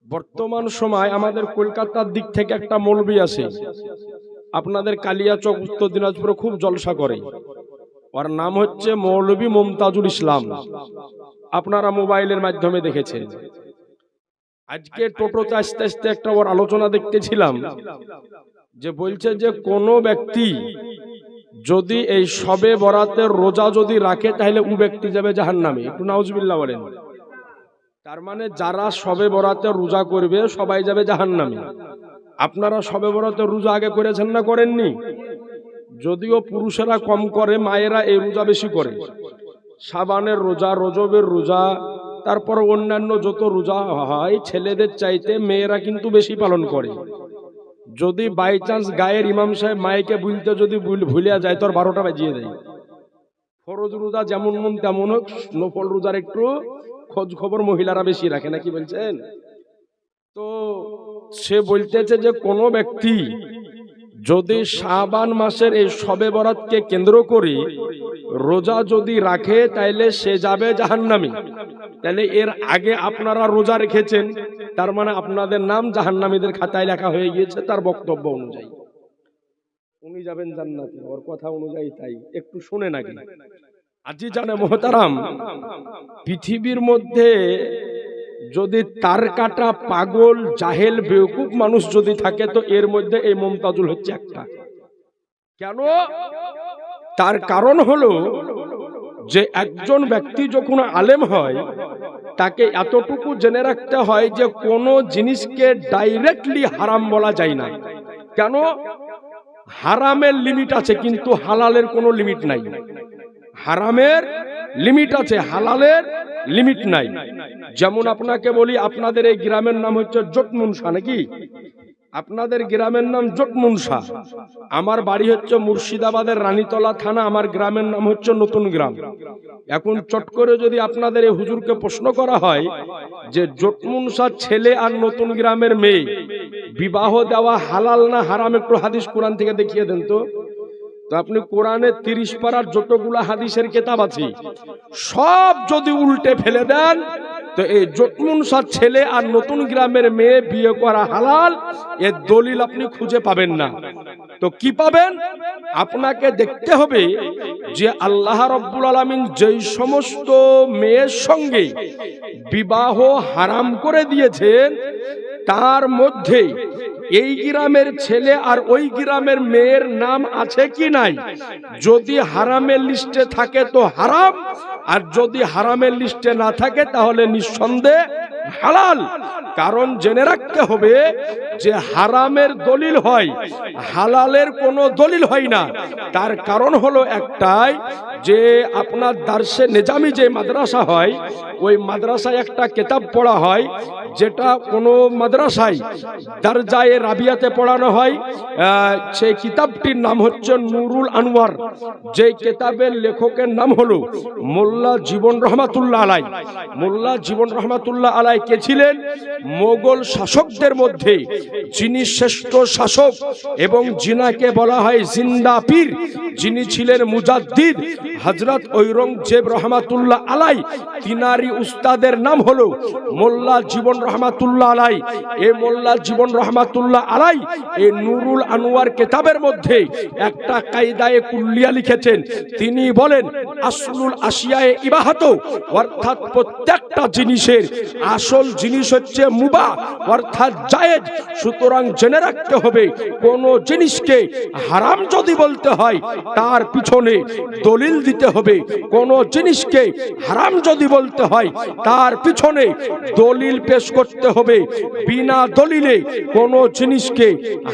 বর্তমান সময় আমাদের কলকাতার দিক থেকে একটা মৌলবি আছে, আপনাদের কালিয়াচক উত্তর দিনাজপুরে খুব জলসা করে। ওর নাম হচ্ছে মৌলবি মমতাজুল ইসলাম। আপনারা মোবাইলের মাধ্যমে দেখেছেন। আজকে টোটোতে আস্তে আস্তে একটা ওর আলোচনা দেখতেছিলাম, যে বলছে যে কোন ব্যক্তি যদি এই শবে বরাতের রোজা যদি রাখে তাহলে ও ব্যক্তি যাবে জাহান্নামে। একটু নাউজুবিল্লাহ বলেন। তার মানে যারা শবে বরাতের রোজা করবে সবাই যাবে জাহান্নামে। আপনারা শবে বরাতের রোজা আগে করেছেন না করেননি? যদিও পুরুষেরা কম করে, মায়েরা এই রোজা বেশি করে। শাবানের রোজা, রজবের রোজা, তারপর অন্যান্য যত রোজা হয় ছেলেদের চাইতে মেয়েরা কিন্তু বেশি পালন করে। যদি বাই চান্স গায়ের ইমাম সাহেব মাইকে বলতে যদি ভুলিয়া যায় তোর 12টা বাজিয়ে দেয়। ফরজ রোজা যেমন মন তেমন হোক, নফল রোজার একটু খোঁজ খবর মহিলারা বেশি রাখে, নাকি বলছেন? তো সে বলতেছে যে কোন ব্যক্তি যদি শাবান মাসের এই শবে বরাতকে কেন্দ্র করে রোজা যদি রাখে তাইলে সে যাবে জাহান্নামে। তাহলে এর আগে আপনারা রোজা রেখেছেন, তার মানে আপনাদের নাম জাহান্নামীদের খাতায় লেখা হয়ে গিয়েছে। তার বক্তব্য অনুযায়ী উনি যাবেন জান্নাতে, ওর কথা অনুযায়ী। তাই একটু শুনে নাকি আজি জানে মোহতারাম, পৃথিবীর মধ্যে যদি তার কাটা পাগল জাহেল বেওকুফ মানুষ যদি থাকে তো এর মধ্যে এই মমতাজুল হচ্ছে একটা। কেন? তার কারণ হলো যে একজন ব্যক্তি যখন আলেম হয় তাকে এতটুকু জেনে রাখতে হয় যে কোন জিনিসকে ডাইরেক্টলি হারাম বলা যায় না। কেন? হারামের লিমিট আছে কিন্তু হালালের কোনো লিমিট নাই। হারামের লিমিট আছে, হালালের লিমিট নাই। যেমন আপনাকে বলি, আপনাদের এই গ্রামের নাম হচ্ছে জটমুনসা, নাকি? আপনাদের গ্রামের নাম জটমুনসা। আমার বাড়ি হচ্ছে মুর্শিদাবাদের রানীতলা থানা, আমার গ্রামের নাম হচ্ছে নতুন গ্রাম। এখন চট করে যদি আপনাদের এই হুজুরকে প্রশ্ন করা হয় যে জটমুনসা ছেলে আর নতুন গ্রামের মেয়ে বিবাহ দেওয়া হালাল না হারাম, একটু হাদিস কোরআন থেকে দেখিয়ে দেন তো। তো আপনি কোরআনে 30 পারার যতগুলা হাদিসের কিতাব আছে সব যদি উল্টে ফেলে দেন তো এই জটমুনসার ছেলে আর নতুন গ্রামের মেয়ে বিয়ে করা হালাল, এর দলিল আপনি খুঁজে পাবেন না। তো কি পাবেন? আপনাকে দেখতে হবে যে আল্লাহ রাব্বুল আলামিন যেই সমস্ত মেয়ের সঙ্গে বিবাহ হারাম করে দিয়েছেন তার মধ্যে এই গ্রামের ছেলে আর ওই গ্রামের মেয়ের নাম আছে কি নাই। যদি হারামের লিস্টে থাকে তো হারাম, আর যদি হারামের লিস্টে না থাকে তাহলে নিঃসন্দেহে হালাল। কারণ জেনে রাখতে হবে যে হারামের দলিল হয়, হালালের কোনো দলিল হয় না। তার কারণ হলো একটাই, যে আপনার দার্সে নিজামি যে মাদ্রাসা হয় ওই মাদ্রাসায় একটা কিতাব পড়া হয়, যেটা কোনো মাদ্রাসায় দারজায়ে রাবিয়াতে পড়ানো হয়। সেই কিতাবটির নাম হচ্ছে নুরুল আনওয়ার। যে কিতাবের লেখকের নাম হলো মোল্লা জীবন রহমাতুল্লাহ আলাই। মোল্লা জীবন রহমাতুল্লাহ আলাই কে ছিলেন? মোগল শাসকদের মধ্যে যিনি শ্রেষ্ঠ শাসক এবং যিনাকে বলা হয় জিন্দা পীর, যিনি ছিলেন মুজাদ্দিদ হযরত ঔরঙ্গজেব রহমাতুল্লাহ আলাই, তিনারি উস্তাদের নাম হলো মোল্লা জীবন রহমাতুল্লাহ আলাই। এই মোল্লা জীবন রহমাতুল্লাহ আলাই এই নুরুল আনওয়ার কিতাবের মধ্যে একটা কায়দায়ে কুল্লিয়া লিখেছেন। তিনি বলেন আসলুল আশিয়ায়ে ইবাহাত, অর্থাৎ প্রত্যেকটা জিনিসের আসল জিনিস হচ্ছে মুবাহ অর্থাৎ জায়েজ। সুতরাং জেনে রাখতে হবে কোন জিনিসকে হারাম যদি বলতে হয় তার পিছনে দলিল দিতে হবে, কোন জিনিসকে হারাম যদি বলতে হয় তার পিছনে দলিল পেশ করতে হবে। বিনা দলিলে কোন জিনিসকে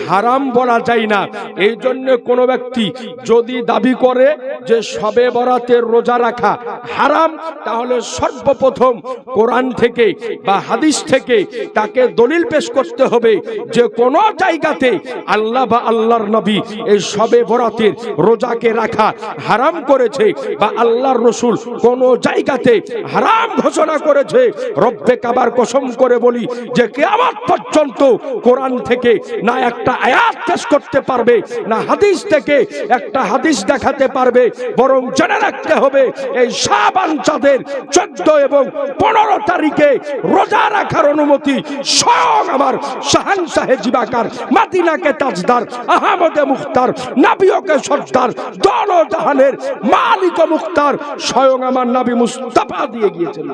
হারাম বলা যায় না। এই জন্য কোন ব্যক্তি যদি দাবি করে যে শবে বরাতের রোজা রাখা হারাম, তাহলে সর্বপ্রথম কোরআন থেকে বা হাদিস থেকে তাকে দলিল পেশ করতে হবে যে কোন জায়গাতে আল্লাহ বা আল্লাহর নবী এই শবে বরাতের রোজাকে রাখা হারাম করেছে, বা আল্লাহর রাসূল কোন জায়গাতে হারাম ঘোষণা করেছে। রব্বে কাবার কসম করে করে বলি যে কিয়ামত পর্যন্ত কোরআন থেকে না একটা আয়াত পেশ করতে পারবে, না হাদিস থেকে একটা হাদিস দেখাতে পারবে, বরং জেনে রাখতে হবে এই শাবান চাঁদের 14 এবং 15 তারিখে রোজা রাখার অনুমতি স্বয়ং আমার শাহানশাহে জিবাকার, মদিনাকে তাজদার, আহমদে মুখতার, নবীকে সর্দার, দোনো জাহানের মালিক ও মুখতার স্বয়ং আমার নবী মুস্তাফা দিয়ে গিয়েছেন।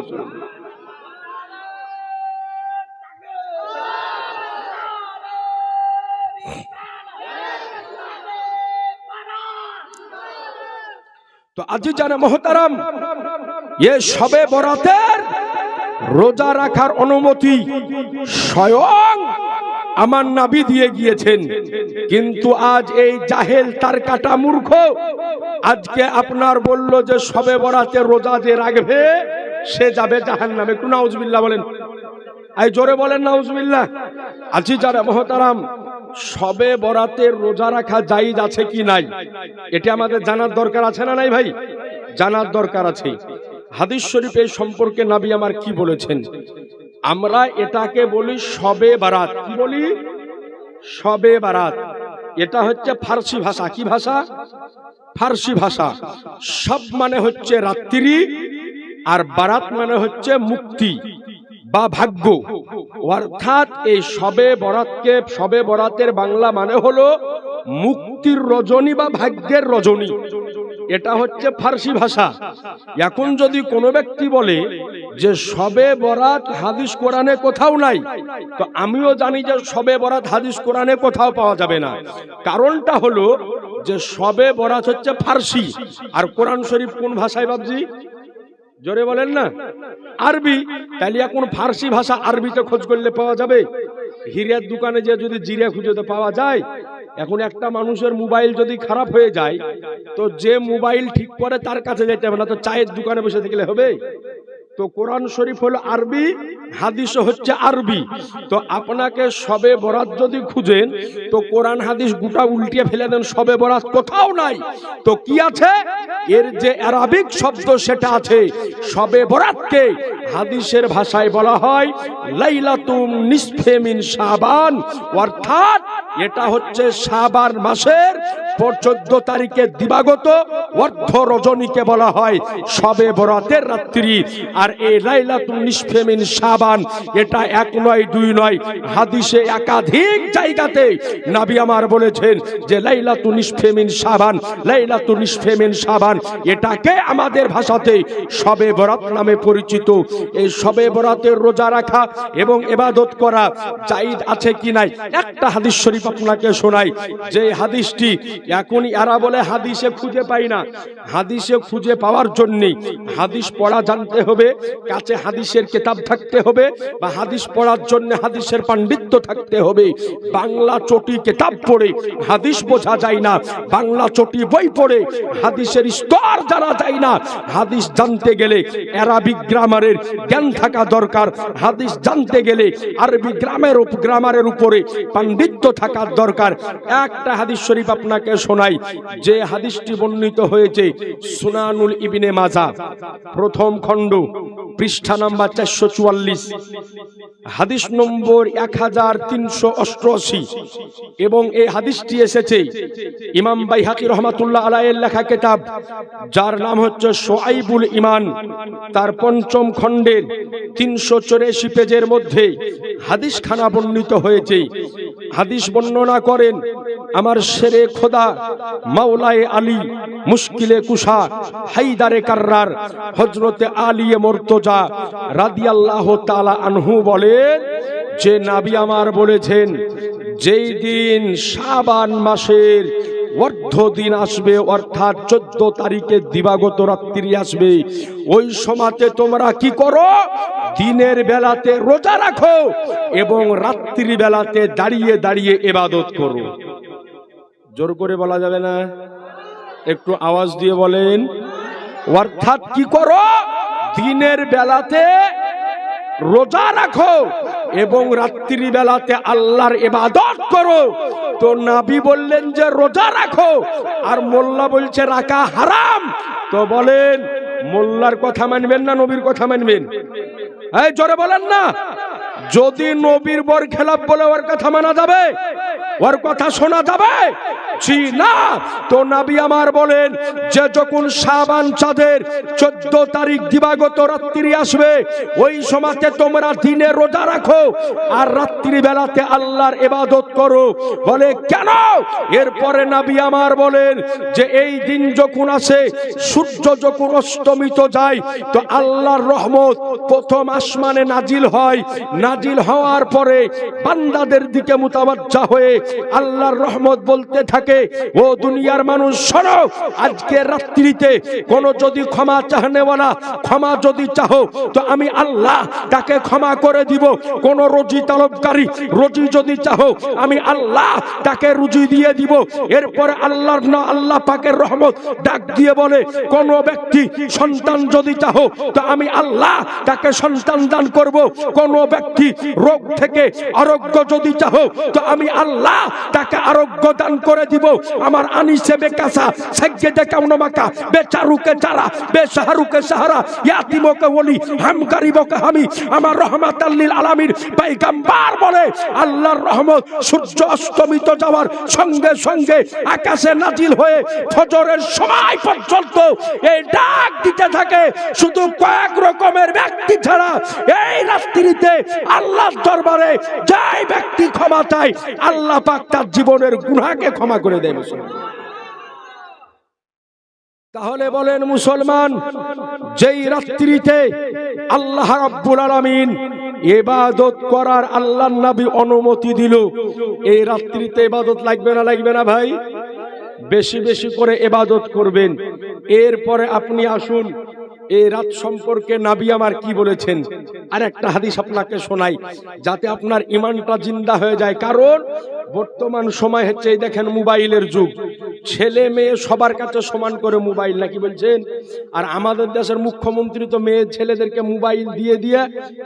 তো আজিজানে মোহতারাম, এ শবে বরাতের রোজা রাখার অনুমতি স্বয়ং আমার নবী দিয়ে গিয়েছেন। কিন্তু আজ এই জাহেল তার কাটা মূর্খ আজকে আপনার বলল যে শবে বরাতে রোজা যে রাখবে সে যাবে জাহান্নামে। একটু নাউজুবিল্লাহ বলেন, এই জোরে বলেন নাউজুবিল্লাহ। আজিজানে মোহতারাম, শবে বরাতের রোজা রাখা জায়েজ আছে কি নাই এটা আমাদের জানার দরকার আছে না নাই ভাই? জানার দরকার আছে। হাদিস শরীফে সম্পর্কে নবী আমার কি বলেছেন? আমরা এটাকে বলি শবে বারাত। কি বলি? শবে বারাত। এটা হচ্ছে ফার্সি ভাষা। কি ভাষা? ফার্সি ভাষা। সব মানে হচ্ছে রাত্রি, আর বারাত মানে হচ্ছে মুক্তি বা ভাগ্য। অর্থাৎ এই শবে বরাতকে, শবে বরাতের বাংলা মানে হলো মুক্তির রজনী বা ভাগ্যের রজনী। এটা হচ্ছে ফার্সি ভাষা। এখন যদি কোনো ব্যক্তি বলে যে শবে বরাত হাদিস কোরআনে কোথাও নাই, তো আমিও জানি যে শবে বরাত হাদিস কোরআনে কোথাও পাওয়া যাবে না। কারণটা হলো যে শবে বরাত হচ্ছে ফার্সি, আর কোরআন শরীফ কোন ভাষায় বাবজি? জোরে বলেন না, আরবি। তাহলে এখন ফার্সি ভাষা আরবিতে খোঁজ করলে পাওয়া যাবে? হিরের দোকানে যে যদি জিরা খুঁজে তো পাওয়া যায়? এখন একটা মানুষের মোবাইল যদি খারাপ হয়ে যায় তো যে মোবাইল ঠিক করে তার কাছে যেতে হবে না, তো চায়ের দোকানে বসে থাকলে হবে? তো কোরআন শরীফ হলো আরবি, হাদিসও হচ্ছে আরবি। তো আপনাকে শবে বরাত যদি খুঁজেন তো কোরআন হাদিস গোটা উল্টিয়ে ফেলে দেন, শবে বরাত কোথাও নাই। তো কি আছে? এর যে আরবিক শব্দ সেটা আছে। শবে বরাতকে হাদিসের ভাষায় বলা হয় লাইলাতুম নিসফে মিন শাবান, অর্থাৎ এটা হচ্ছে শাবান মাসের 14 তারিখে দিবাগত অর্ধ রজনীকে বলা হয় শবে বরাতের রাত্রি। আর এই লাইলাতুন নিসফে মিন শাবান এটা এক নয় দুই নয়, হাদিসে একাধিক জায়গাতে নবী আমার বলেছেন যে লাইলাতুন নিসফে মিন শাবান, লাইলাতুন নিসফে মিন শাবান। এটাকে আমাদের ভাষাতে শবে বরাত নামে পরিচিত। এই শবে বরাতের রোজা রাখা এবং ইবাদত করা জায়েজ আছে কি নাই একটা হাদিস শরীফ আপনাকে শোনাই। যে হাদিসটি এখন এরা বলে হাদিসে খুঁজে পাই না। হাদিসে খুঁজে পাওয়ার জন্য হাদিস পড়া জানতে হবে, কাছে হাদিসের কিতাব থাকতে হবে, বা হাদিস পড়ার জন্য হাদিসের পাণ্ডিত্য থাকতে হবে। বাংলা চটি কিতাব পড়ে হাদিস বোঝা যায় না, বাংলা চটি বই পড়ে হাদিসের স্তর জানা যায় না। হাদিস জানতে গেলে আরবিক গ্রামারের জ্ঞান থাকা দরকার। হাদিস জানতে গেলে আরবি গ্রামারের উপরে পাণ্ডিত্য থাকার দরকার। একটা হাদিস শরীফ আপনাকে শোনাই, যে হাদিসটি বর্ণিত হয়েছে সুনানুল ইবনে মাজাহ প্রথম খণ্ড পৃষ্ঠা নাম্বার 444, হাদিস নম্বর 1388, এবং এই হাদিসটি এসেছে ইমাম বাইহাকি রহমাতুল্লাহ আলাইহির লেখা কিতাব যার নাম হচ্ছে শুআইবুল ঈমান, তার পঞ্চম খণ্ডের 384 পেজের মধ্যে হাদিস খানা বর্ণিত হয়েছে। হাদিস বর্ণনা করেন আমার শেরে খোদা মাওলায়ে আলী মুশকিলে কুশা হায়দারে কাররার হযরতে আলী মুর্তজা রাদিয়াল্লাহু তাআলা আনহু বলেন যে নবী আমার বলেছেন যেই দিন শাবান মাসের অর্ধ দিন আসবে, অর্থাৎ 14 তারিখে দিবাগত রাত্রি আসবে, ওই সময়তে তোমরা কি করো? দিনের বেলাতে রোজা রাখো এবং রাত্রি বেলাতে দাঁড়িয়ে দাঁড়িয়ে ইবাদত করো। জোর করে বলা যাবে না, একটু আওয়াজ দিয়ে বলেন। অর্থাৎ কি করো? দিনের বেলাতে রোজা রাখো এবং রাত্রি বেলাতে আল্লাহর ইবাদত করো। তো নবী বললেন যে রোজা রাখো, আর মোল্লা বলছে রাখা হারাম। তো বলেন মোল্লার কথা মানবেন না নবীর কথা মানবেন? এই জোরে বলেন না। যদি নবীর বর খেলাপ বলে ওর কথা মানা যাবে? ওর কথা শোনা যাবে? জি না। তো নবী আমার বলেন যে যখন শাবান চাঁদের 14 তারিখ দিবাগত রাত্রি আসবে, ওই সময়তে তোমরা দিনে রোজা রাখো আর রাত্রি বেলাতে আল্লাহর ইবাদত করো। বলে কেন? এরপরে নবী আমার বলেন যে এই দিন যখন আসে, সূর্য যখন অস্তমিত যায়, তো আল্লাহর রহমত প্রথম আসমানে নাজিল হয়। নাজিল হওয়ার পরে বান্দাদের দিকে মুতাওয়াজ্জা হয়ে আল্লাহর রহমত বলতে থাকে, ও দুনিয়ার মানুষ শোনো, আজকে রাত্রিতে কোন যদি ক্ষমা চাহনেওয়ালা ক্ষমা যদি চাও তো আমি আল্লাহ তাকে ক্ষমা করে দিব। কোন রুজি তলবকারী রুজি যদি চাও আমি আল্লাহ তাকে রুজি দিয়ে দিব। এরপর আল্লাহ পাকের রহমত ডাক দিয়ে বলে, কোন ব্যক্তি সন্তান যদি চাও তো আমি আল্লাহ তাকে সন্তান দান করব। কোন ব্যক্তি রোগ থেকে আরোগ্য যদি চাও তো আমি আল্লাহ তাকে আরোগ্য দান করে দিব। আমার আনিসে বেকাসা সাজ্জেদে কাউনমাকা বেচারুকে চারা বেশাহরুকে সাহারা ইয়াতিমকে ওলি হাম গরিবকে হামি। আমার রহমাতাল লিল আলামিন পয়গম্বর বলে আল্লাহর রহমত সূর্য অস্তমিত যাওয়ার সঙ্গে সঙ্গে আকাশে নাজিল হয়ে ফজরের সময় পর্যন্ত এই ডাক দিতে থাকে। শুধু কয়েক রকমের ব্যক্তি ছাড়া এই রাত্রিতে আল্লাহর দরবারে যেই ব্যক্তি ক্ষমা চায় আল্লাহ পাক তার জীবনের গুনাহকে ক্ষমা করে দেয়। তাহলে বলেন মুসলমান, যেই রাত্রিতে আল্লাহ রাব্বুল আলামিন ইবাদত করার আল্লাহর নবী অনুমতি দিল, এই রাত্রিতে ইবাদত লাগবে না লাগবে না ভাই? বেশি বেশি করে ইবাদত করবেন। এরপরে আপনি আসুন এই রাত সম্পর্কে নবী আমার কি বলেছেন। আর একটা হাদিস আপনাকে শোনাই যাতে আপনার ঈমানটা জিন্দা হয়ে যায়। কারণ বর্তমান সময় হচ্ছে এই দেখেন মোবাইলের যুগ, ছেলে মেয়ে সবার কাছে সমান করে মোবাইল, নাকি বলছেন? আর আমাদের দেশের মুখ্যমন্ত্রী তো মেয়ে ছেলেদেরকে মোবাইল দিয়ে দিয়ে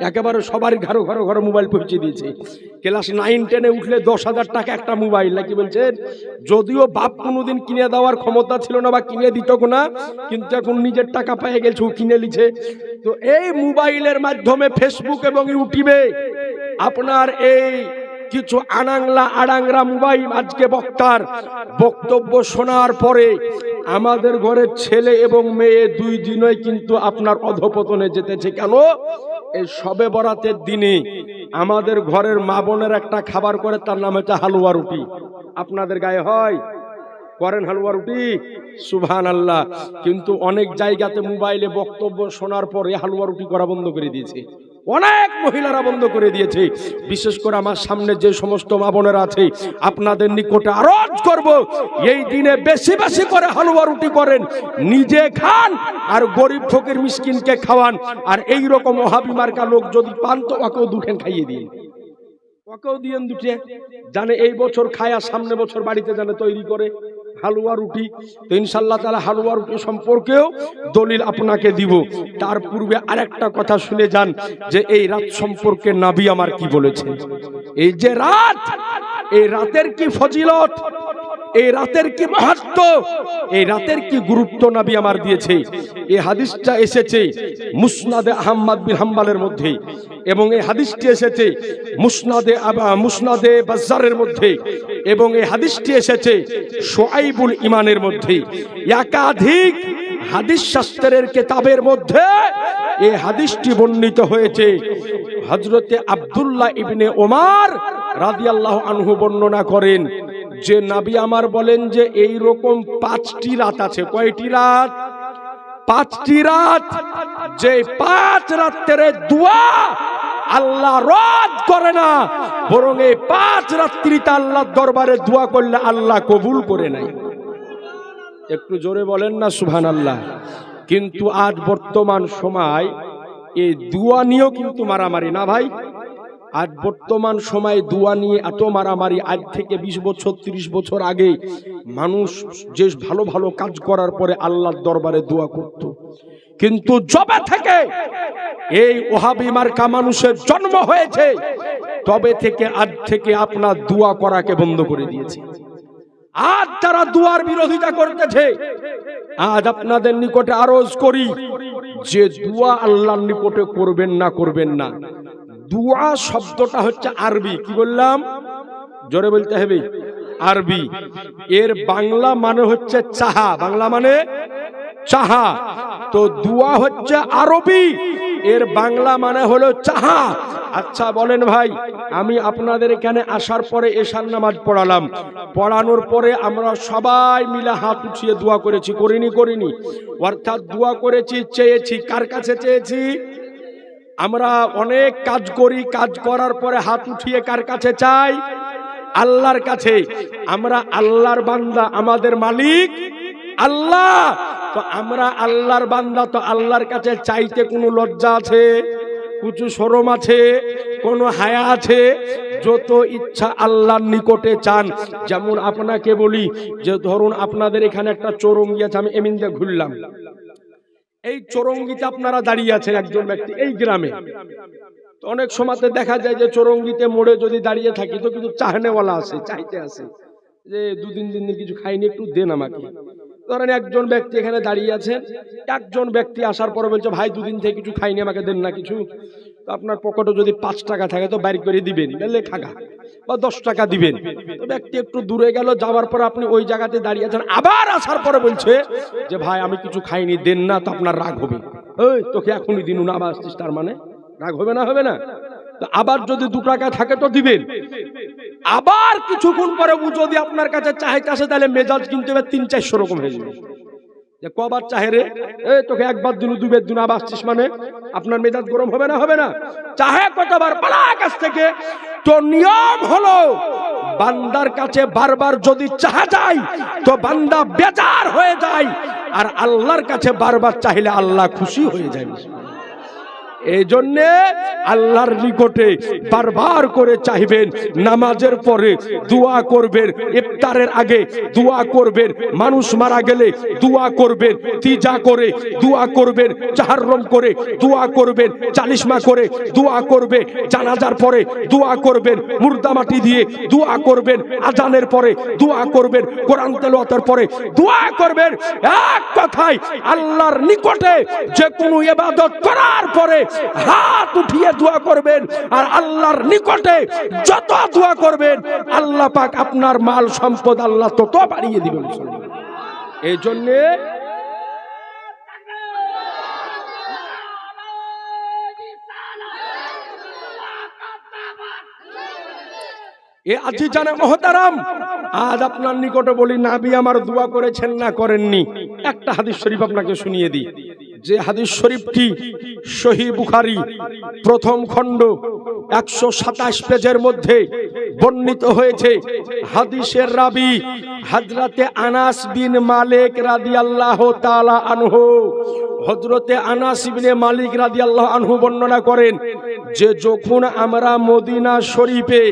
একেবারে সবার ঘরে ঘরে ঘরে মোবাইল পৌঁছে দিয়েছে। ক্লাস 9-10 উঠলে 10,000 টাকা একটা মোবাইল, নাকি বলছেন? যদিও বাপ কোনোদিন কিনে দেওয়ার ক্ষমতা ছিল না বা কিনে দিত না, কিন্তু এখন নিজের টাকা পেয়ে গেছে, কিনে লিছে। তো এই মোবাইলের মাধ্যমে ফেসবুক এবং ইউটিউবে আপনার এই কিছু আড়াংরা মোবাইল আজকে বক্তার বক্তব্য শোনার পরে আমাদের ঘরের ছেলে এবং মেয়ে দুই দিনই কিন্তু আপনার অধপতনে যেতেছে। কেন? এই শবে বরাতের দিনে আমাদের ঘরের মা বোনের একটা খাবার করে, তার নাম হচ্ছে হালুয়া রুটি। আপনাদের গায়ে হয়? করেন হালুয়া রুটি? সুবহানাল্লাহ। কিন্তু অনেক জায়গাতে মোবাইলে বক্তব্য শোনার পরে হালুয়া রুটি করা বন্ধ করে দিয়েছে, অনেক মহিলারা বন্ধ করে দিয়েছে। বিশেষ করে আমার সামনে যে সমস্ত মা বোনেরা আছে, আপনাদের নিকটে আরজ করব, এই দিনে বেশি বেশি করে হালুয়া রুটি করেন, নিজে খান আর গরিব ফকির মিসকিনকে খাওয়ান। আর এই রকম ওহাবি মার্কা লোক যদি পান তো ওকেও দুখান খাইয়ে দিন, ওকেও দিয়েন দুটে, জানে এই বছর খায় আর সামনে বছর বাড়িতে জানে তৈরি করে হালুয়া রুটি। তো ইনশাআল্লাহ তাআলা হালুয়া রুটি সম্পর্কেও দলিল আপনাকে দিব। তার পূর্বে আরেকটা কথা শুনে যান যে এই রাত সম্পর্কে নবী আমার কি বলেছেন। এই যে রাত, এই রাতের কি ফজিলত, এই রাতের কি মাহাত্ম্য, এই রাতের কি গুরুত্ব নবী আমার দিয়েছে। এই হাদিসটা এসেছে মুসনাদে আহমদ বিন হাম্বলের মধ্যে, এবং এই হাদিসটি এসেছে মুসনাদে বাজ্জারের মধ্যে, এবং এই হাদিসটি এসেছে শুআইবুল ঈমানের মধ্যে। একাধিক হাদিস শাস্ত্রের কিতাবের মধ্যে এই হাদিসটি বর্ণিত হয়েছে। হযরতে আব্দুল্লাহ ইবনে ওমর রাদিয়াল্লাহু আনহু বর্ণনা করেন যে নবী আমার বলেন যে এই রকম 5টি রাত আছে। কয়টি রাত? 5টি রাত। যে 5 রাতের দোয়া আল্লাহ রদ করে না, বরং এই 5 রাত্রিতে আল্লাহর দরবারে দোয়া করলে আল্লাহ কবুল করে নাই। একটু জোরে বলেন না সুবহানাল্লাহ। কিন্তু আজ বর্তমান সময় এই দোয়া নিয়েও কিন্তু মারামারি, না ভাই? আজ বর্তমান সময়ে দোয়া নিয়ে এত মারামারি। আজ থেকে 20 বছর 30 বছর আগে মানুষ যে ভালো ভালো কাজ করার পরে আল্লাহর দরবারে দোয়া করত, কিন্তু যবে থেকে এই ওহাবি মার্কা মানুষের জন্ম হয়েছে তবে থেকে আজ থেকে আপনার দোয়া করাকে বন্ধ করে দিয়েছে। আজ তারা দোয়ার বিরোধিতা করতেছে। আজ আপনাদের নিকটে আরজ করি যে দোয়া আল্লাহর নিকটে করবেন না, করবেন না। দুয়া শব্দটা হচ্ছে আরবি, কি বললাম জোরে বলতে হবে, আরবি। এর বাংলা মানে হচ্ছে চাহা, বাংলা মানে চাহা। তো দুয়া হচ্ছে আরবি, এর বাংলা মানে হলো চাহা। আচ্ছা বলেন ভাই, আমি আপনাদের এখানে আসার পরে এশার নামাজ পড়ালাম, পড়ানোর পরে আমরা সবাই মিলে হাত উঠিয়ে দোয়া করেছি, করিনি? অর্থাৎ দোয়া করেছি, চেয়েছি। কার কাছে চেয়েছি? আমরা অনেক কাজ করি, কাজ করার পরে হাত উঠিয়ে কার কাছে চাই? আল্লাহর কাছে। আমরা আল্লাহর বান্দা, আমাদের মালিক আল্লাহ। তো আমরা আল্লাহর বান্দা, তো আল্লাহর কাছে চাইতে কোনো লজ্জা আছে? কিছু শরম আছে? কোনো হায়া আছে? যত ইচ্ছা আল্লাহর নিকটে চান। যেমন আপনাকে বলি যে ধরুন আপনাদের এখানে একটা চৌরঙ্গি আছে, আমি এমনি দিয়ে ঘুরলাম, এই চৌরঙ্গিতে আপনারা দাঁড়িয়ে আছেন একজন ব্যক্তি এই গ্রামে। তো অনেক সময়তে দেখা যায় যে চৌরঙ্গিতে মোড়ে যদি দাঁড়িয়ে থাকি তো কিন্তু চাহনেওয়ালা আছে, চাইতে আছে যে দুদিন তিন দিন কিছু খাইনি, একটু দেন আমাকে। ধরেন একজন ব্যক্তি এখানে দাঁড়িয়ে আছেন, একজন ব্যক্তি আসার পরে বলছে ভাই দুদিন থেকে কিছু খাইনি, আমাকে দেন না কিছু। তো আপনার পকেটে যদি 5 টাকা থাকে তো বাইর করে দিবেন, লেখা বা 10 টাকা দিবেন। তো ব্যক্তি একটু দূরে গেল, যাওয়ার পর আপনি ওই জায়গাতে দাঁড়িয়ে আছেন, আবার আসার পরে বলছে যে ভাই আমি কিছু খাইনি, দেন না। তো আপনার রাগ হবে, ওই তোকে এখনই দিন না, আবার আসছিস, তার মানে রাগ হবে না? হবে না? তো আবার যদি 2 টাকা থাকে তো দিবেন। আবার কিছুক্ষণ পরে যদি আপনার কাছে চাইতে আসে, তাহলে মেজাজ কিনতে হবে 300-400 রকম হয়ে যাবে। যে কবার চাহে রে, তোকে একবার দিন, 2বার দিন, আবার আসছিস, মানে আপনার মেজাজ গরম হবে না? হবে না? চাহে কতবার পালা কাছ থেকে। তো নিয়ম হলো বান্দার কাছে বারবার যদি চাহা যায় তো বান্দা বেজার হয়ে যায়, আর আল্লাহর কাছে বারবার চাইলে আল্লাহ খুশি হয়ে যায়। এই জন্যে আল্লাহর নিকটে বারবার করে চাইবেন, নামাজের পরে দোয়া করবেন, ইফতারের আগে দোয়া করবেন, মানুষ মারা গেলে দোয়া করবেন, তিজা করে দোয়া করবেন, চাহাররম করে দোয়া করবেন, চালিশমা করে দোয়া করবে, জানাজার পরে দোয়া করবেন, মুর্দা মাটি দিয়ে দোয়া করবেন, আজানের পরে দোয়া করবেন, কোরআন তেলাওয়াতের পরে দোয়া করবেন। এক কথায় আল্লাহর নিকটে যে কোনো ইবাদত করার পরে হাত উঠিয়ে দোয়া করবেন, আর আল্লাহর নিকটে যত দোয়া করবেন আল্লাহ পাক আপনার মাল সম্পদ আল্লাহ তত বাড়িয়ে দিবেন। এই জন্যে আজি জানে মহতারাম, আজ আপনার নিকটে বলি নবী আমার দোয়া করেছেন না করেননি? একটা হাদিস শরীফ আপনাকে শুনিয়ে দিই, যে হাদিস শরীফটি সহিহ বুখারী প্রথম খণ্ড 127 পেজের মধ্যে বর্ণিত হয়েছে। হাদিসের রাবী হযরতে আনাস বিন মালিক রাদিয়াল্লাহু তাআলা আনহু, হযরতে আনাস ইবনে মালিক রাদিয়াল্লাহু আনহু বর্ণনা করেন যে যখন আমরা মদিনা শরীফে,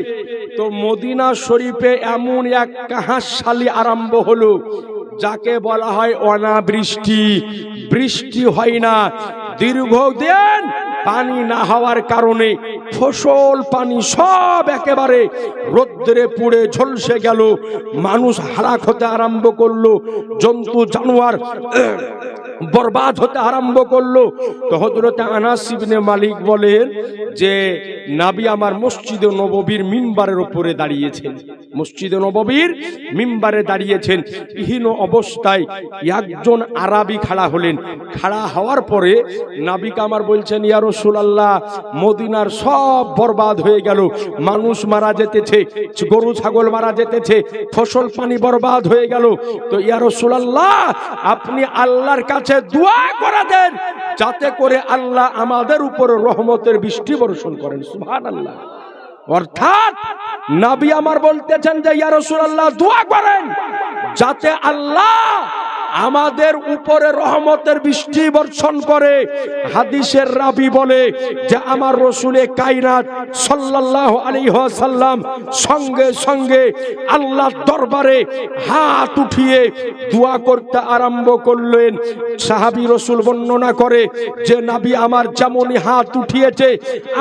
তো মদিনা শরীফে এমন এক কাহাসালি আরম্ভ হলো যাকে বলা হয় অনাবৃষ্টি। বৃষ্টি হয় না দীর্ঘদিন, পানি না হওয়ার কারণে ফসল পানি সব একেবারে রোদ্রে পুড়ে ঝলসে গেল, মানুষ হালাক হতে আরম্ভ করলো, জন্তু জানোয়ার বরবাদ হতে আরম্ভ করলো। তো হযরত আনাস ইবনে মালিক বলেন যে নবী আমার মসজিদে নববীর মিম্বারের উপরে দাঁড়িয়েছেন, মসজিদে নববীর মিম্বারে দাঁড়িয়েছেন। ইহীন অবস্থায় একজন আরবি খাড়া হলেন। খাড়া হওয়ার পরে নবী আমার বলছেন, ইয়া রাসূলুল্লাহ, মদিনার সব বরবাদ হয়ে গেল, মানুষ মারা যেতেছে, গরু ছাগল মারা যেতেছে, ফসল পানি বরবাদ হয়ে গেল। তো ইয়া রাসূলুল্লাহ, আপনি আল্লাহর কাছে দোয়া করে দেন যাতে করে আল্লাহ আমাদের উপর রহমতের বৃষ্টি বর্ষণ করেন। সুবহানাল্লাহ। অর্থাৎ নবী আমার বলতেছেন যে ইয়া রাসূলুল্লাহ, দোয়া করেন যাতে আল্লাহ আমাদের উপরে রহমতের বৃষ্টি বর্ষণ করে। হাদিসের রাবী বলে যে আমার রাসূলে কায়নাত সাল্লাল্লাহু আলাইহি ওয়াসাল্লাম সঙ্গে সঙ্গে আল্লাহর দরবারে হাত উঠিয়ে দোয়া করতে আরম্ভ করলেন। সাহাবী রাসূল বর্ণনা করে যে নবী আমার যেমনই হাত উঠিয়েছে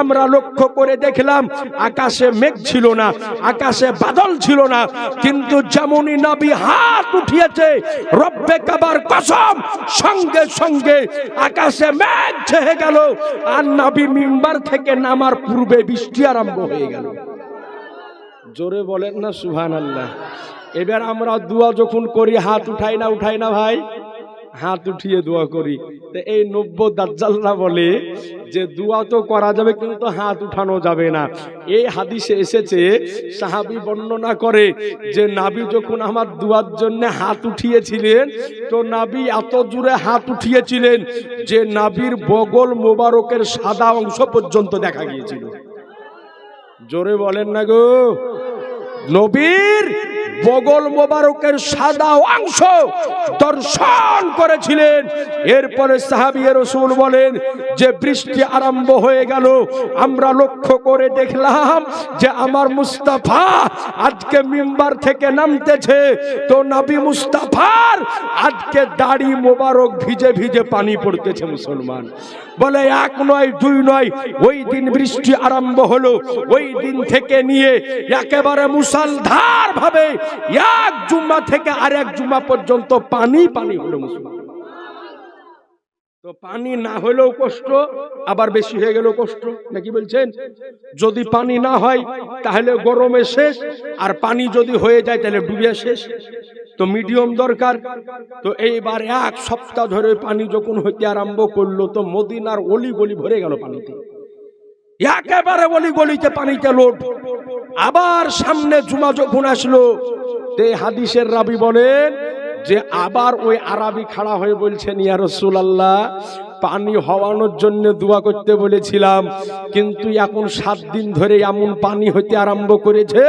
আমরা লক্ষ্য করে দেখলাম আকাশে মেঘ ছিল না, আকাশে বাদল ছিল না, কিন্তু যেমনই নবী হাত উঠিয়েছে রব্বে কাবার কসম, সঙ্গে সঙ্গে আকাশে মেঘ ছেয়ে গেল, আর নবী মিম্বার থেকে নামার পূর্বে বৃষ্টি আরম্ভ হয়ে গেল। জোরে বলেন না সুবহানাল্লাহ। এবার আমরা দোয়া যখন করি হাত উঠাই না ভাই, হাত উঠিয়ে দোয়া করি। তো এই নব্য দাজ্জালরা বলে যে দোয়া তো করা যাবে কিন্তু হাত উঠানো যাবে না। এই হাদিসে এসেছে, সাহাবী বর্ণনা করে যে নবী যখন আমার দোয়ার জন্য হাত উঠিয়েছিলেন, তো নবী এত জোরে হাত উঠিয়েছিলেন যে নবীর বগল মোবারকের সাদা অংশ পর্যন্ত দেখা গিয়েছিল। জোরে বলেন না গো। নবীর বগল মোবারকের সাদা অংশ দর্শন করেছিলেন। এরপরে সাহাবী রাসূল বলেন যে বৃষ্টি আরম্ভ হয়ে গেল। আমরা লক্ষ্য করে দেখলাম যে আমার মুস্তাফা আজকে মিম্বার থেকে নামতেছে, তো নবী মুস্তাফার আজকে দাড়ি মোবারক ভিজে ভিজে পানি পড়তেছে। মুসলমান বলে এক নয় দুই নয়, ওই দিন বৃষ্টি আরম্ভ হলো। ওই দিন থেকে নিয়ে একেবারে মুষলধার ভাবে এক জুম্মা থেকে আরেক জুম্মা পর্যন্ত পানি পানি হলো। মুসলমান তো পানি না হলেও কষ্ট, আবার বেশি হয়ে গেল কষ্ট, নাকি বলছেন? যদি পানি না হয় তাহলে গরমে শেষ, আর পানি যদি হয়ে যায় তাহলে ডুবে শেষ। তো মিডিয়াম দরকার। তো এইবার এক সপ্তাহ ধরে পানি যখন হইতে আরম্ভ করলো, তো মদিনার অলি গলি ভরে গেল পানিতে, একেবারে অলি গলিতে পানিতে লোড। আবার সামনে জুমা যখন আসলো, তে হাদিসের রাবি বলেন যে আবার ওই আরবি খাড়া হয়ে বলছেন, ইয়া রাসূলুল্লাহ, পানি হওয়ানোর জন্য দোয়া করতে বলেছিলাম, কিন্তু এখন 7 দিন ধরে এমন পানি হইতে আরম্ভ করেছে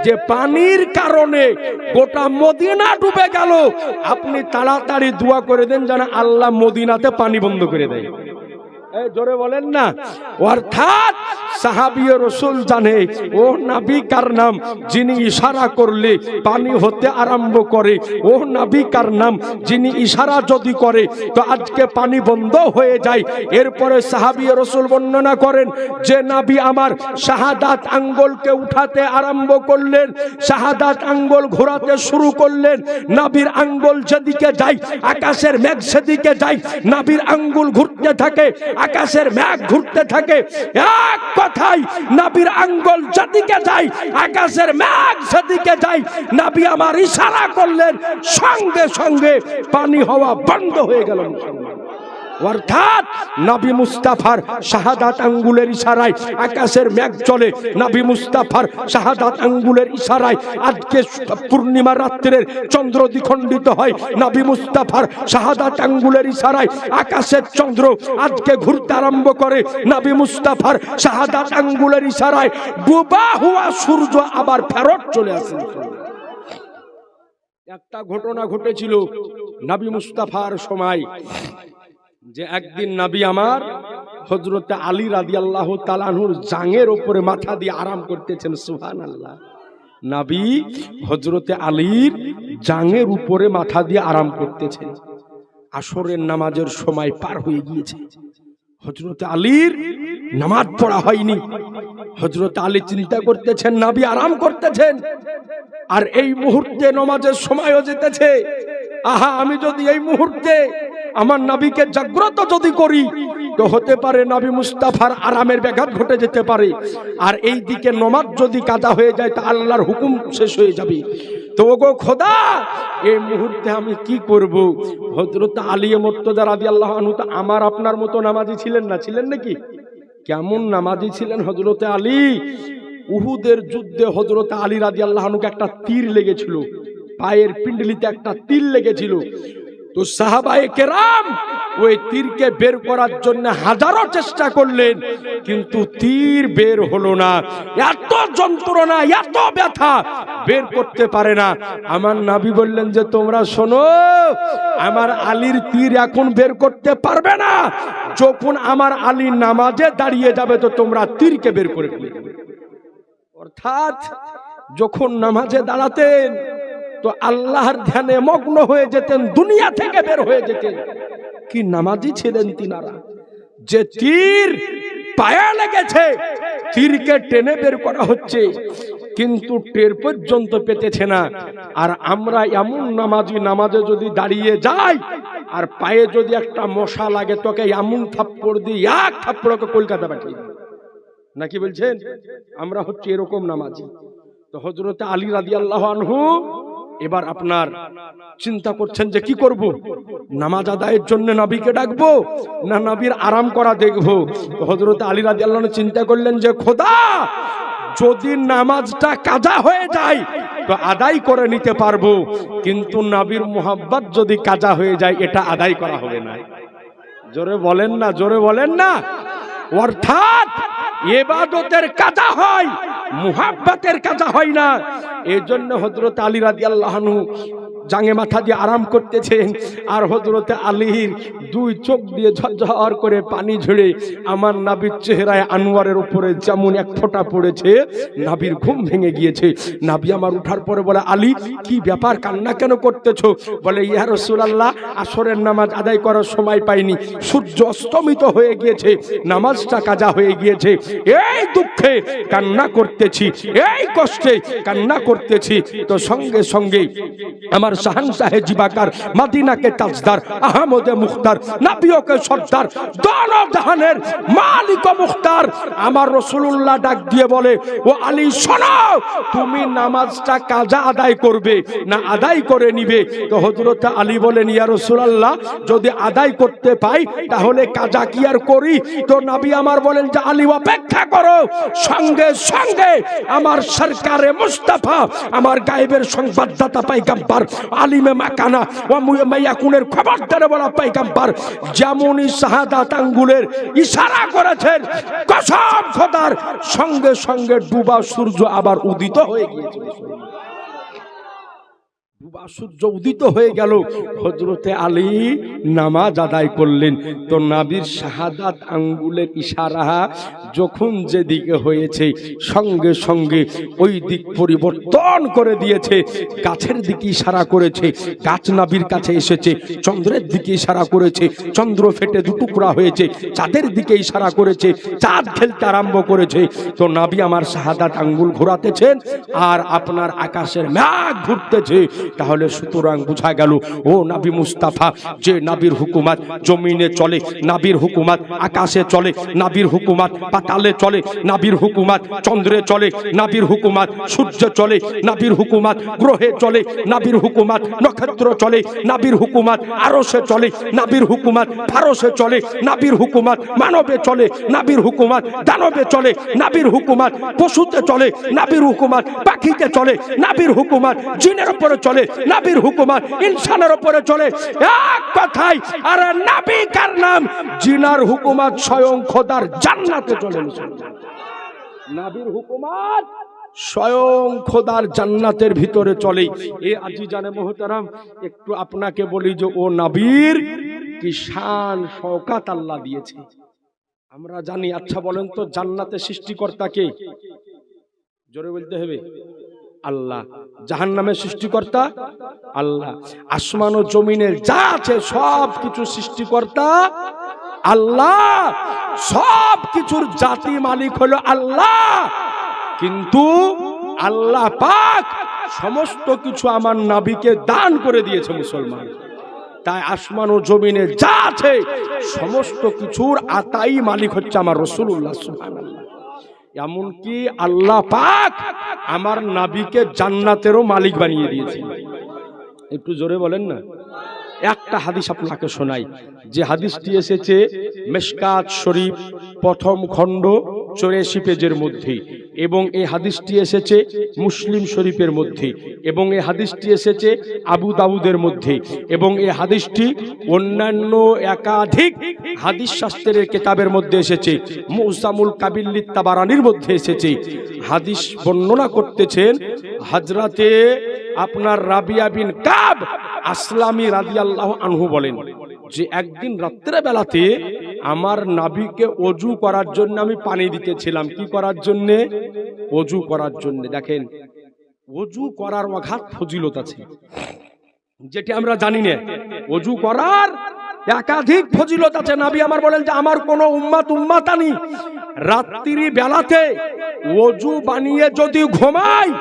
যে পানির কারণে গোটা মদিনা ডুবে গেল। আপনি তাড়াতাড়ি দোয়া করে দেন যেন আল্লাহ মদিনাতে পানি বন্ধ করে দেয়। জোরে বলেন না। অর্থাৎ সাহাবী রাসূল জানে ও নবী কার নাম যিনি ইশারা করলে পানি হতে আরম্ভ করে, ও নবী কার নাম যিনি ইশারা যদি করে তো আজকে পানি বন্ধ হয়ে যায়। এরপরে সাহাবী রাসূল বর্ণনা করেন যে নবী আমার শাহাদাত আঙ্গুলকে উঠাতে আরম্ভ করলেন, শাহাদাত আঙ্গুল ঘোরাতে শুরু করলেন। নবীর আঙ্গুল যেদিকে যায় আকাশের মেঘ সেদিকে যায়, নবীর আঙ্গুল ঘুরতে থাকে, আকাশের মেঘ ঘুরতে থাকে। এক কথাই নবীর আঙ্গুল যেদিকে যায় আকাশের মেঘ সেদিকে যায়। নবী আমার ইশারা করলেন, সঙ্গে সঙ্গে পানি হওয়া বন্ধ হয়ে গেল। অর্থাৎ নবী মুস্তাফার শাহাদাত আঙ্গুলের ইশারায় আকাশের মেঘ চলে। নবী মুস্তাফার শাহাদাত আঙ্গুলের ইশারায় আজকে পূর্ণিমা রাত্রির চন্দ্র দ্বিখণ্ডিত হয়। নবী মুস্তাফার শাহাদাত আঙ্গুলের ইশারায় আকাশের চন্দ্র আজকে ঘুরতে আরম্ভ করে। নবী মুস্তাফার শাহাদাত আঙ্গুলের ইশারায় ডুবা হওয়া সূর্য আবার ফেরত চলে আসে। একটা ঘটনা ঘটেছিল নবী মুস্তাফার সময়, যে একদিন নবী আমার হযরত আলী রাদিয়াল্লাহু তাআলা আনহুর জাঙের উপরে মাথা দিয়ে আরাম করতেছেন। সুবহানাল্লাহ। নবী হযরত আলীর জাঙের উপরে মাথা দিয়ে আরাম করতেছেন। আসরের নামাজের সময় পার হয়ে গিয়েছে, হযরত আলীর নামাজ পড়া হয়নি। হযরত আলী চিন্তা করতেছেন নবী আরাম করতেছেন, আর এই মুহূর্তে নামাজের সময়ও যেতেছে। আহা, আমি যদি এই মুহূর্তে আমার নবীকে জাগ্রত যদি করি তো হতে পারে নবী মুস্তাফার আরামের ব্যাঘাত ঘটে যেতে পারে, আর এই দিকে নামাজ যদি কাজা হয়ে যায় তা আল্লাহর হুকুম শেষ হয়ে যাবে। তো ওগো খোদা, এই মুহূর্তে আমি কি করব? হযরত আলী মুর্তজা রাদিয়াল্লাহু আনহু তো আমার আপনার মতো নামাজি ছিলেন না, ছিলেন নাকি? কেমন নামাজি ছিলেন হযরত আলী? উহুদের যুদ্ধে হযরত আলী রাদিয়াল্লাহু আনহুকে একটা তীর লেগেছিল, পায়ের পিণ্ডলিতে একটা তীর লেগেছিল। তো সাহাবায়ে কেরাম ওই তীরকে বের করার জন্য হাজারো চেষ্টা করলেন, কিন্তু তীর বের হলো না। এত যন্ত্রণা, এত ব্যথা, বের করতে পারে না। আমার নবী বললেন যে তোমরা শোনো, আমার আলীর তীর এখন বের করতে পারবে না। যখন আমার আলী নামাজে দাঁড়িয়ে যাবে তো তোমরা তীরকে বের করে ফেলবে। অর্থাৎ যখন নামাজে দাঁড়াতেন তো আল্লাহর ধ্যানে মগ্ন হয়ে যেতেন, দুনিয়া থেকে বের হয়ে যেতেন। কি নামাজি ছিলেন তিনারা! যে তীর পায়ে লেগেছে, তীরকে টেনে বের করা হচ্ছে। কিন্তু টের পর্যন্ত পেতেছে না। আর আমরা এমন নামাজি, নামাজে যদি দাঁড়িয়ে যাই আর পায়ে যদি একটা মশা লাগে তোকে এমন থাপ্পড় দিই, এক থাপ্পড়কে কলকাতা পাঠিয়ে দিই, নাকি বলছেন? আমরা হচ্ছে এরকম নামাজি। তো হযরত আলী রাদিয়াল্লাহু আনহু এবার আপনার চিন্তা করছেন যে কি করব, নামাজ আদায়ের জন্য নবীকে ডাকবো না নবীর আরাম করা দেখবো। তো হযরত আলী রাদিয়াল্লাহু আনহু চিন্তা করলেন যে খোদা, যদি নামাজটা কাজা হয়ে যায় তো আদায় করে নিতে পারবো, কিন্তু নবীর মুহাব্বত যদি কাজা হয়ে যায় এটা আদায় করা হবে না। জোরে বলেন না, জোরে বলেন না। অর্থাৎ ইবাদতের কাজা হয়, মুহাব্বতের কাজা হয় না। এজন্য হযরত আলী রাদিয়াল্লাহু আনহু জাঙ্গে মাথা দিয়ে আরাম করতেছেন, আর হযরত আলীর দুই চোখ দিয়ে ঝরঝর করে পানি ঝরে আমার নবীর চেহারায় আনোয়ারের উপরে যেমন এক ফোঁটা পড়েছে, নবীর ঘুম ভেঙে গিয়েছে। নবী আমার উঠার পরে বলে, আলী কি ব্যাপার, কান্না কেন করতেছো? বলে, ইয়া রাসূলুল্লাহ, আসরের নামাজ আদায় করার সময় পাইনি, সূর্য অস্তমিত হয়ে গিয়েছে, নামাজটা কাজা হয়ে গিয়েছে, এই দুঃখে কান্না করতেছি, এই কষ্টে কান্না করতেছি। তো সঙ্গে সঙ্গে আমার শাহানশাহে জিবাকার, মদিনাকে তাজদার, আহমদে মুখতার, নবিয়কে সর্দার, দোনো জাহানের মালিক ও মুখতার আমার রাসূলুল্লাহ ডাক দিয়ে বলে, ও আলী শোনো, তুমি নামাজটা কাজা আদায় করবে না আদায় করে নিবে? তো হযরত আলী বলেন, ইয়া রাসূলুল্লাহ, যদি আদায় করতে পাই তাহলে কাজা কি আর করি? তো নবী আমার বলেন যে, আলী অপেক্ষা করো। সঙ্গে সঙ্গে আমার সরকারে মুস্তাফা, আমার গায়েবের সংবাদদাতা পয়গম্বর, আলিমে মাকানা ওয়া মায়াকুনের খবরদারে বলা পয়গম্বর যেমনই শাহাদাত আঙ্গুলের ইশারা করেছেন, কসম খোদার, সঙ্গে সঙ্গে ডুবা সূর্য আবার উদিত হয়ে গিয়েছে। ডুবা সূর্য উদিত হয়ে গেল, হযরতে আলী নামাজ আদায় করলেন। তো নবীর শাহাদাত আঙ্গুলের ইশারা যখন যেদিকে হয়েছে, সঙ্গে সঙ্গে ওই দিক পরিবর্তন করে দিয়েছে, গাছের দিকে ইশারা করেছে, গাছ নবীর কাছে এসেছে, চন্দ্রের দিকে ইশারা করেছে, চন্দ্র ফেটে দুটুকরা হয়েছে, চাঁদের দিকে ইশারা করেছে, চাঁদ খেলতে আরম্ভ করেছে। তো নবী আমার শাহাদাত আঙ্গুল ঘোরাতেছেন আর আপনার আকাশের মেঘ ঘুরতেছে। তাহলে সুতরাং বোঝা গেল, ও নবী মুস্তাফা, যে নবীর হুকুমত জমিনে চলে, নবীর হুকুমত আকাশে চলে, নবীর হুকুমত পাতালে চলে, নবীর হুকুমত চন্দ্রে চলে, নবীর হুকুমত সূর্যে চলে, নবীর হুকুমত গ্রহে চলে, নবীর হুকুমত নক্ষত্র চলে, নবীর হুকুমত আরশে চলে, নবীর হুকুমত ফারসে চলে, নবীর হুকুমত মানবে চলে, নবীর হুকুমত দানবে চলে, নবীর হুকুমত পশুতে চলে, নবীর হুকুমত পাখিতে চলে, নবীর হুকুমত জিনের উপরে চলে, নবীর হুকুমত ইনসানের উপরে চলে। এক কথায়, আর নবী কার নাম, জিনার হুকুমত স্বয়ং খোদার জান্নাতে চলে। নবীর হুকুমত স্বয়ং খোদার জান্নাতের ভিতরে চলে। এ আজিজানে মুহতারাম, একটু আপনাকে বলি যে ও নবীর কি শান শওকাত আল্লাহ দিয়েছে আমরা জানি। আচ্ছা বলেন তো, জান্নাতে সৃষ্টিকর্তা কে? জোরে বলতে হবে, আল্লাহ। জাহান্নামের সৃষ্টিকর্তা আল্লাহ। আসমান ও জমিনের যা আছে সব কিছু সৃষ্টিকর্তা আল্লাহ, সব কিছুর জাতি মালিক হলো আল্লাহ। কিন্তু আল্লাহ পাক সমস্ত কিছু আমার নবীকে দান করে দিয়েছে মুসলমান। তাই আসমান ও জমিনে যা আছে সমস্ত কিছুর আতাই মালিক হচ্ছে আমার রাসূলুল্লাহ সুবহানাল্লাহ। এমনকি আল্লাহ পাক আমার নবীকে জান্নাতেরও মালিক বানিয়ে দিয়েছে। একটু জোরে বলেন না। একটা হাদিস আপনাকে শোনাই, যে হাদিসটি এসেছে মিশকাত শরীফ প্রথম খণ্ড 84 পেজের মধ্যে, এবং এই হাদিসটি এসেছে মুসলিম শরীফের মধ্যে, এবং এই হাদিসটি এসেছে আবু দাউদের মধ্যে, এবং এই হাদিসটি অন্যান্য একাধিক হাদিস শাস্ত্রের কিতাবের মধ্যে এসেছে, মুসামুল কাবিল তাবারানির মধ্যে এসেছে। হাদিস বর্ণনা করতেছেন হযরতে আপনার রাবিয়া বিন কাব আসলামী রাদিয়াল্লাহু আনহু বলেন যে একদিন রাত্রে বেলাতে আমার নবীকে ওযু করার জন্য আমি পানি দিতেছিলাম। কি করার জন্য? ওযু করার জন্য। দেখেন, ওযু করার অগাধ ফজিলত আছে, যেটি আমরা জানি না। ওযু করার একাধিক ফজিলত আছে। নবী আমার বলেন যে আমার কোন উম্মাতানি রাত্রি বেলাতে ওযু বানিয়ে যদি ঘুমায়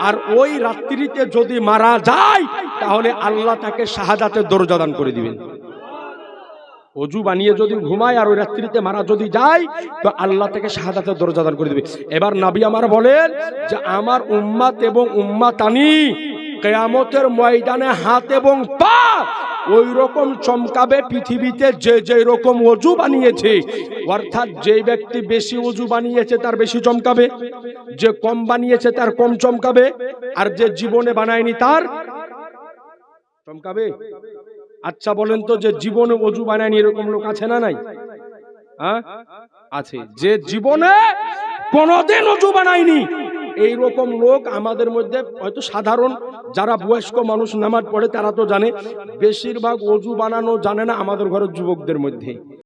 আর ওই রাত্রিতে যদি মারা যায় তাহলে আল্লাহ তাকে শাহাদাতের দরজা দান করে দিবেন। ওযু বানিয়ে যদি ঘুমায় আর ওই রাত্রিতে মারা যদি যায় তো আল্লাহ তাকে শাহাদাতের দরজা দান করে দিবে। এবার নবী আমার বলেন যে আমার উম্মাত এবং উম্মাতানি কিয়ামতের ময়দানে হাত এবং পা ওই রকম চমকাবে পৃথিবীতে যে রকম ওযু বানিয়েছে, অর্থাৎ যে ব্যক্তি বেশি ওযু বানিয়েছে তার বেশি চমকাবে, যে কম বানিয়েছে তার কম চমকাবে, আর যে জীবনে বানায়নি তার চমকাবে। আচ্ছা বলেন তো, যে জীবনে ওযু বানায়নি এরকম লোক আছে না নাই? হ্যাঁ আছে। যে জীবনে কোনোদিন ওযু বানায়নি এইরকম লোক আমাদের মধ্যে, হয়তো সাধারণ যারা বয়স্ক মানুষ নামাজ পড়ে তারা তো জানে, বেশিরভাগ ওযু বানানো জানে না আমাদের ঘরের যুবকদের মধ্যে।